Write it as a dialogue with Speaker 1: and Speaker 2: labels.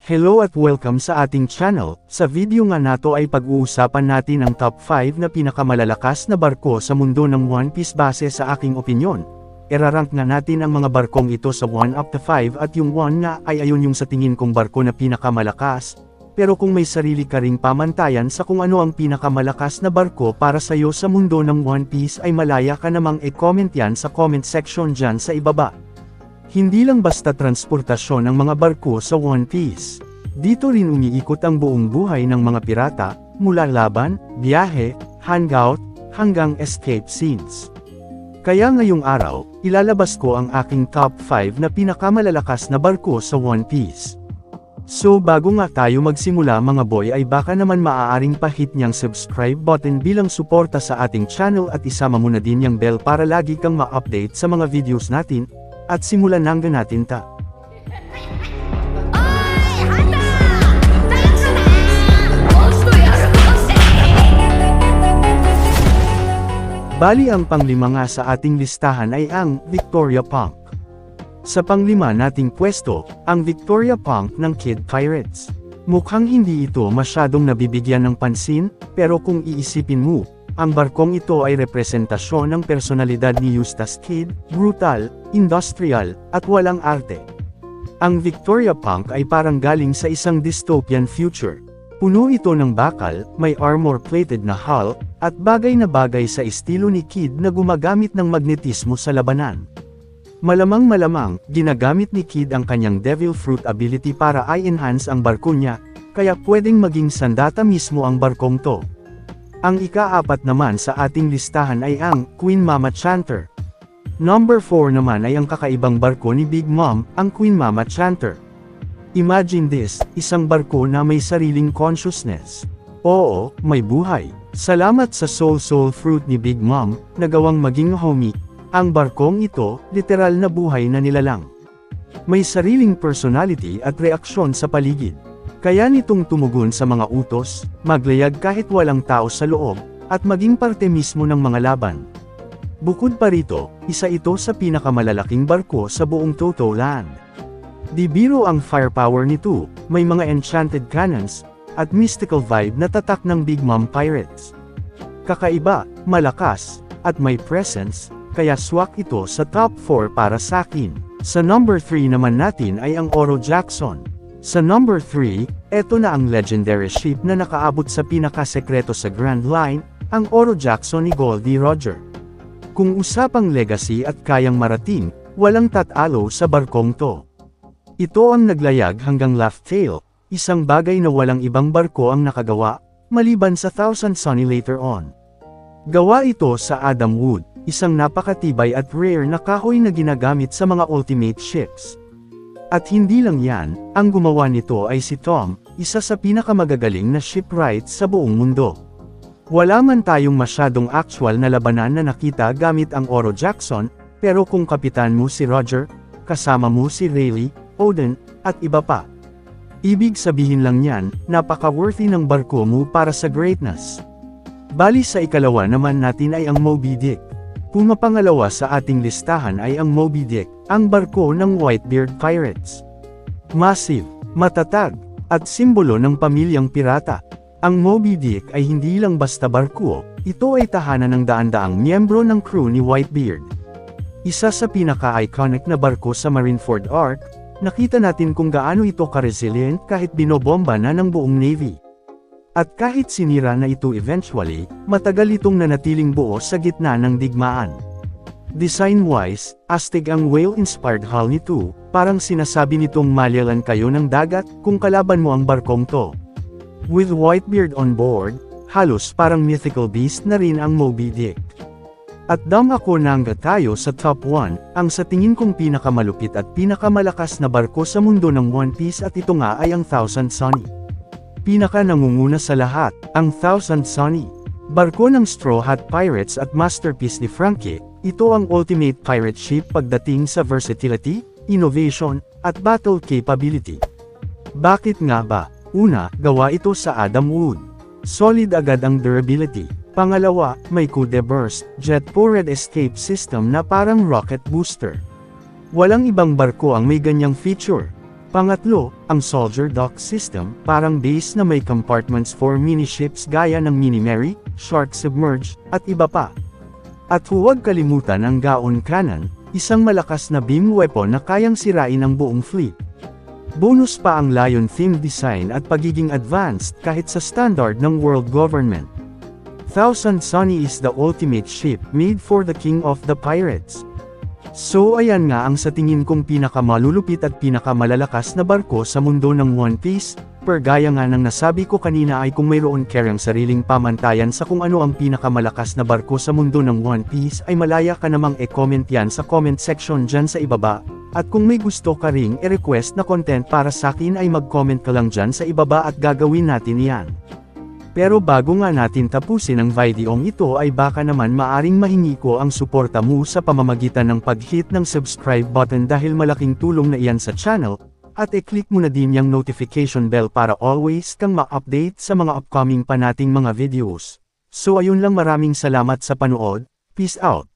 Speaker 1: Hello at welcome sa ating channel. Sa video nga nato ay pag-uusapan natin ang top 5 na pinakamalalakas na barko sa mundo ng One Piece base sa aking opinyon. Irarank nga natin ang mga barkong ito sa 1 up to 5 at yung 1 nga ay ayun yung sa tingin kong barko na pinakamalakas. Pero kung may sarili ka ring pamantayan sa kung ano ang pinakamalakas na barko para sa'yo sa mundo ng One Piece ay malaya ka namang i-comment yan sa comment section dyan sa ibaba. Hindi lang basta transportasyon ang mga barko sa One Piece. Dito rin umiikot ang buong buhay ng mga pirata, mula laban, biyahe, hangout, hanggang escape scenes. Kaya ngayong araw, ilalabas ko ang aking top 5 na pinakamalalakas na barko sa One Piece. So bago nga tayo magsimula mga boy ay baka naman maaaring pa-hit niyang subscribe button bilang suporta sa ating channel at isama mo na din yung bell para lagi kang ma-update sa mga videos natin. At simulan na natin ta. Bali ang panglima nga sa ating listahan ay ang Victoria Punk. Sa panglima nating pwesto, ang Victoria Punk ng Kid Pirates. Mukhang hindi ito masyadong nabibigyan ng pansin, pero kung iisipin mo, ang barkong ito ay representasyon ng personalidad ni Eustace Kid, brutal, industrial, at walang arte. Ang Victoria Punk ay parang galing sa isang dystopian future. Puno ito ng bakal, may armor-plated na hull, at bagay na bagay sa estilo ni Kid na gumagamit ng magnetismo sa labanan. Malamang, ginagamit ni Kid ang kanyang Devil Fruit ability para i-enhance ang barko niya, kaya pwedeng maging sandata mismo ang barkong to. Ang ika-4 naman sa ating listahan ay ang Queen Mama Chanter. Number 4 naman ay ang kakaibang barko ni Big Mom, ang Queen Mama Chanter. Imagine this, isang barko na may sariling consciousness. Oo, may buhay. Salamat sa Soul Fruit ni Big Mom, na gawang maging homie, ang barkong ito, literal na buhay na nilalang. May sariling personality at reaksyon sa paligid. Kaya nitong tumugon sa mga utos, maglayag kahit walang tao sa loob, at maging parte mismo ng mga laban. Bukod pa rito, isa ito sa pinakamalalaking barko sa buong Toto Land. Di biro ang firepower nito, may mga enchanted cannons, at mystical vibe na tatak ng Big Mom Pirates. Kakaiba, malakas, at may presence, kaya swak ito sa top 4 para sa akin. Sa number 3 naman natin ay ang Oro Jackson. Sa number 3, eto na ang legendary ship na nakaabot sa pinakasekreto sa Grand Line, ang Oro Jackson ni Goldie Roger. Kung usapang legacy at kayang marating, walang tatalo sa barkong to. Ito ang naglayag hanggang Laugh Tale, isang bagay na walang ibang barko ang nakagawa, maliban sa Thousand Sunny later on. Gawa ito sa Adam Wood, isang napakatibay at rare na kahoy na ginagamit sa mga ultimate ships. At hindi lang yan, ang gumawa nito ay si Tom, isa sa pinakamagagaling na shipwright sa buong mundo. Wala man tayong masyadong actual na labanan na nakita gamit ang Oro Jackson, pero kung kapitan mo si Roger, kasama mo si Rayleigh, Odin, at iba pa. Ibig sabihin lang yan, napaka-worthy ng barko mo para sa greatness. Bali sa ikalawa naman natin ay ang Moby Dick. Pumapangalawa sa ating listahan ay ang Moby Dick, ang barko ng Whitebeard Pirates. Massive, matatag, at simbolo ng pamilyang pirata. Ang Moby Dick ay hindi lang basta barko, ito ay tahanan ng daan-daang miyembro ng crew ni Whitebeard. Isa sa pinaka-iconic na barko sa Marineford Arc, nakita natin kung gaano ito ka-resilient kahit binobomba na ng buong Navy. At kahit sinira na ito eventually, matagal itong nanatiling buo sa gitna ng digmaan. Design-wise, astig ang whale-inspired hull nito, parang sinasabi nitong malyalan kayo ng dagat kung kalaban mo ang barkong to. With Whitebeard on board, halos parang mythical beast na rin ang Moby Dick. At dam ako nangga tayo sa top 1, ang sa tingin kong pinakamalupit at pinakamalakas na barko sa mundo ng One Piece at ito nga ay ang Thousand Sunny. Pinaka nangunguna sa lahat, ang Thousand Sunny. Barko ng Straw Hat Pirates at masterpiece ni Frankie, ito ang ultimate pirate ship pagdating sa versatility, innovation, at battle capability. Bakit nga ba? Una, gawa ito sa Adam Wood. Solid agad ang durability. Pangalawa, may coup de burst, jet-powered escape system na parang rocket booster. Walang ibang barko ang may ganyang feature. Pangatlo, ang Soldier Dock System, parang base na may compartments for mini-ships gaya ng Mini Mary, Shark Submerge, at iba pa. At huwag kalimutan ang Gaon Cannon, isang malakas na beam weapon na kayang sirain ang buong fleet. Bonus pa ang Lion-themed design at pagiging advanced kahit sa standard ng world government. Thousand Sunny is the ultimate ship made for the king of the pirates. So ayan nga ang sa tingin kong pinakamalulupit at pinakamalalakas na barko sa mundo ng One Piece, per gaya nga ng nasabi ko kanina ay kung mayroon kayong sariling pamantayan sa kung ano ang pinakamalakas na barko sa mundo ng One Piece ay malaya ka namang e-comment yan sa comment section dyan sa ibaba, at kung may gusto ka ring i-request na content para sa akin ay mag-comment ka lang dyan sa ibaba at gagawin natin yan. Pero bago nga natin tapusin ang videong ito ay baka naman maaring mahingi ko ang suporta mo sa pamamagitan ng pag-hit ng subscribe button dahil malaking tulong na iyan sa channel, at i-click mo na din yung notification bell para always kang ma-update sa mga upcoming pa nating mga videos. So ayun lang, maraming salamat sa panood, peace out.